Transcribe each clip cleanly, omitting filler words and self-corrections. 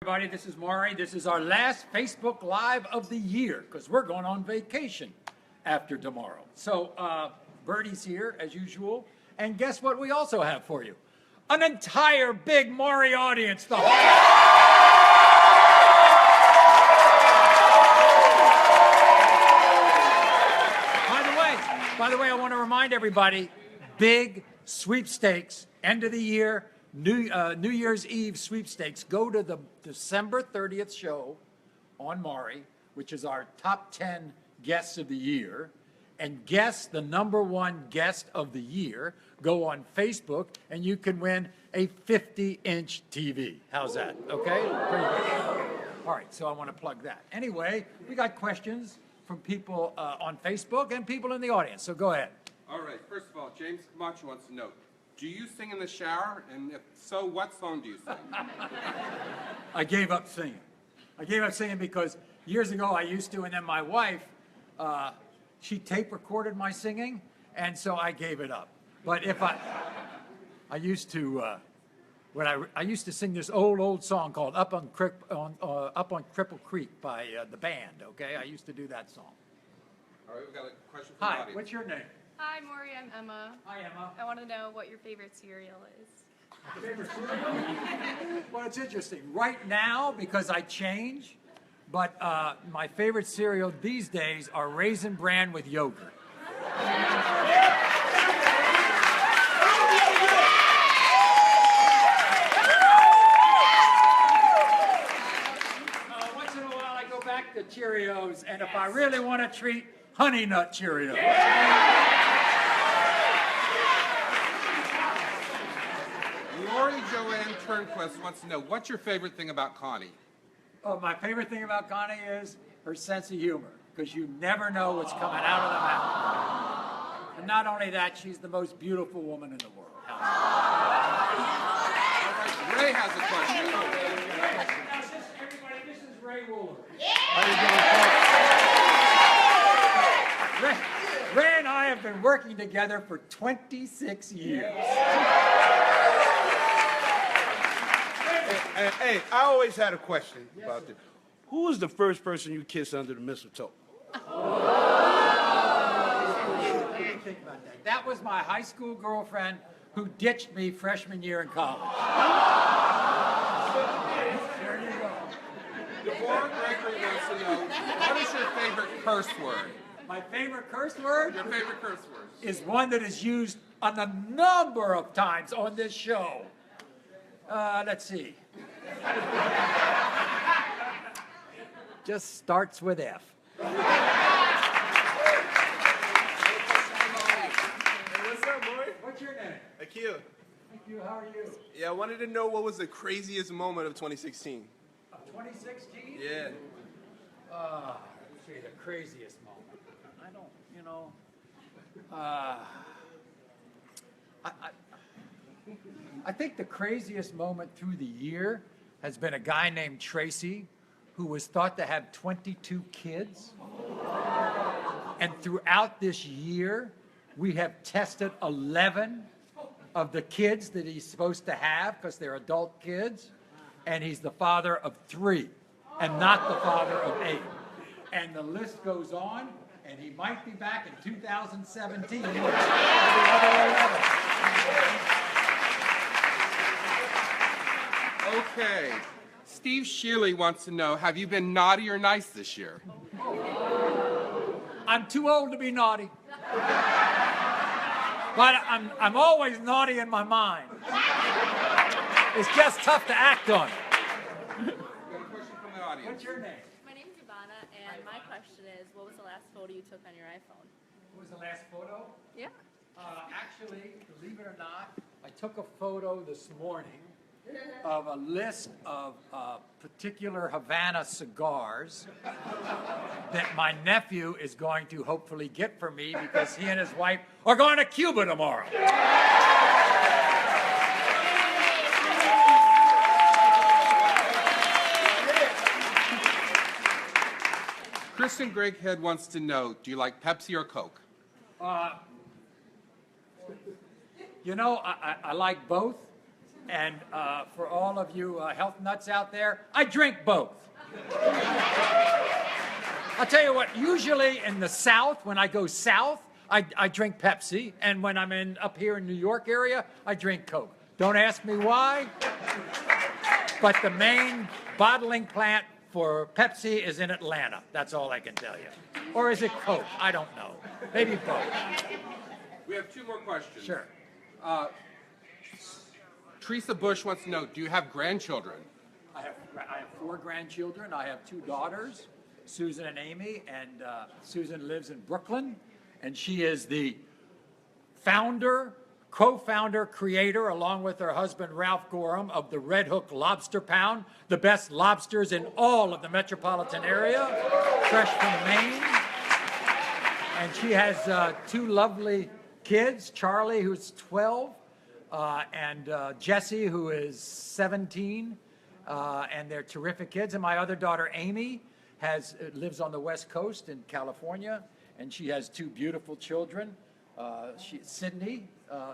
Everybody, this is Maury. This is our last Facebook Live of the year because we're going on vacation after tomorrow. So Bertie's here as usual. And guess what we also have for you? An entire big Maury audience. By the way, I want to remind everybody, big sweepstakes, end of the year, New Year's Eve sweepstakes. Go to the December 30th show on Maury, which is our top 10 guests of the year, and guess the #1 guest of the year. Go on Facebook, and you can win a 50-inch TV. How's that? Okay? Pretty good. All right, so I want to plug that. Anyway, we got questions from people on Facebook and people in the audience, so go ahead. All right, first of all, James Camacho wants to know, do you sing in the shower? And if so, what song do you sing? I gave up singing. I gave up singing because years ago I used to, and then my wife, she tape recorded my singing, and so I gave it up. But if I used to, I used to sing this old song called Up on Cripple Creek by the band, okay? I used to do that song. All right, we've got a question from the Hi, audience. what's your name? Hi, Maury. I'm Emma. Hi, Emma. I want to know what your favorite cereal is. Favorite cereal? Well, it's interesting. Right now, because I change, but my favorite cereal these days are Raisin Bran with yogurt. Once in a while, I go back to Cheerios, and if I really want a treat, Honey Nut Cheerios. Lori Joanne Turnquist wants to know, what's your favorite thing about Connie? Oh, my favorite thing about Connie is her sense of humor, because you never know what's coming out of the mouth. And not only that, she's the most beautiful woman in the world. All right, Ray has a question. Everybody, this is Ray Wooler. Ray and I have been working together for 26 years. Hey, I always had a question about this. Who was the first person you kissed under the mistletoe? Think about that. That was my high school girlfriend who ditched me freshman year in college. There you go. Deborah Gregory wants to know, what is your favorite curse word? My favorite curse word? Your favorite curse word? Is one that is used on a number of times on this show. Let's see. Just starts with F. Hey, what's up, Maury? What's your name? Akil. Thank you. How are you? Yeah, I wanted to know what was the craziest moment of 2016. Of 2016? Yeah. Let's see, the craziest moment. I don't, I think the craziest moment through the year has been a guy named Tracy who was thought to have 22 kids. And throughout this year, we have tested 11 of the kids that he's supposed to have because they're adult kids. And he's the father of 3 and not the father of 8. And the list goes on, and he might be back in 2017 with the other 11. Okay. Steve Shealy wants to know, have you been naughty or nice this year? I'm too old to be naughty. But I'm always naughty in my mind. It's just tough to act on. Got a question from the audience. What's your name? My name is Ivana, and my question is, what was the last photo you took on your iPhone? What was the last photo? Yeah. Actually, believe it or not, I took a photo this morning of a list of particular Havana cigars that my nephew is going to hopefully get for me because he and his wife are going to Cuba tomorrow. Kristen Greghead wants to know, do you like Pepsi or Coke? I like both. And for all of you health nuts out there, I drink both. I'll tell you what, usually in the South, when I go south, I drink Pepsi. And when I'm up here in New York area, I drink Coke. Don't ask me why, but the main bottling plant for Pepsi is in Atlanta. That's all I can tell you. Or is it Coke? I don't know. Maybe both. We have 2 more questions. Sure. Teresa Bush wants to know, do you have grandchildren? I have 4 grandchildren. I have 2 daughters, Susan and Amy, and Susan lives in Brooklyn, and she is the founder, co-founder, creator, along with her husband Ralph Gorham, of the Red Hook Lobster Pound, the best lobsters in all of the metropolitan area, fresh from Maine. And she has 2 lovely kids, Charlie, who's 12, and Jesse, who is 17, and they're terrific kids. And my other daughter, Amy, lives on the West Coast in California, and she has 2 beautiful children. Sydney,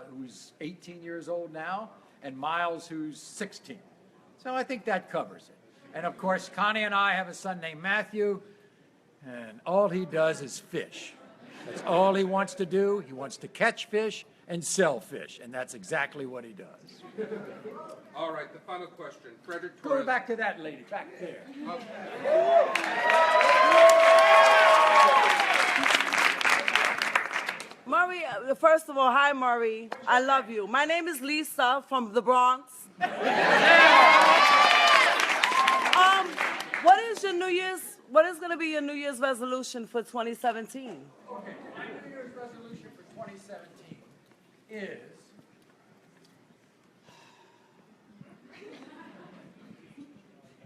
who's 18 years old now, and Miles, who's 16. So I think that covers it. And of course, Connie and I have a son named Matthew, and all he does is fish. That's all he wants to do. He wants to catch fish and sell fish, and that's exactly what he does. All right, the final question. Frederick Go Torres. back to that lady, back there. Maury, first of all, hi, Maury. I love you. My name is Lisa from the Bronx. What is going to be your New Year's resolution for 2017? Okay, my New Year's resolution for 2017 is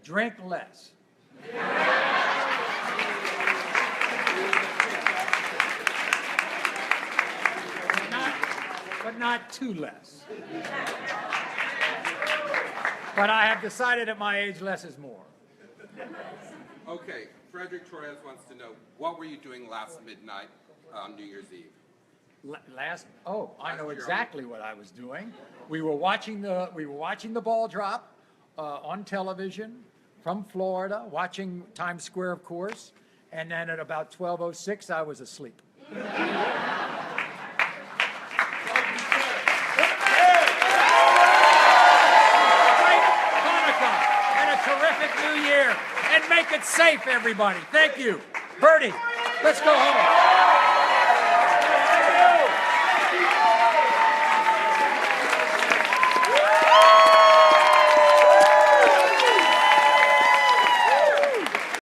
drink less. But not too less. But I have decided at my age, less is more. Okay, Frederick Torres wants to know, what were you doing last midnight on New Year's Eve? I know exactly what I was doing. We were watching the ball drop on television from Florida, watching Times Square, of course, and then at about 12:06, I was asleep. Terrific New Year, and make it safe, everybody. Thank you. Bertie, let's go home.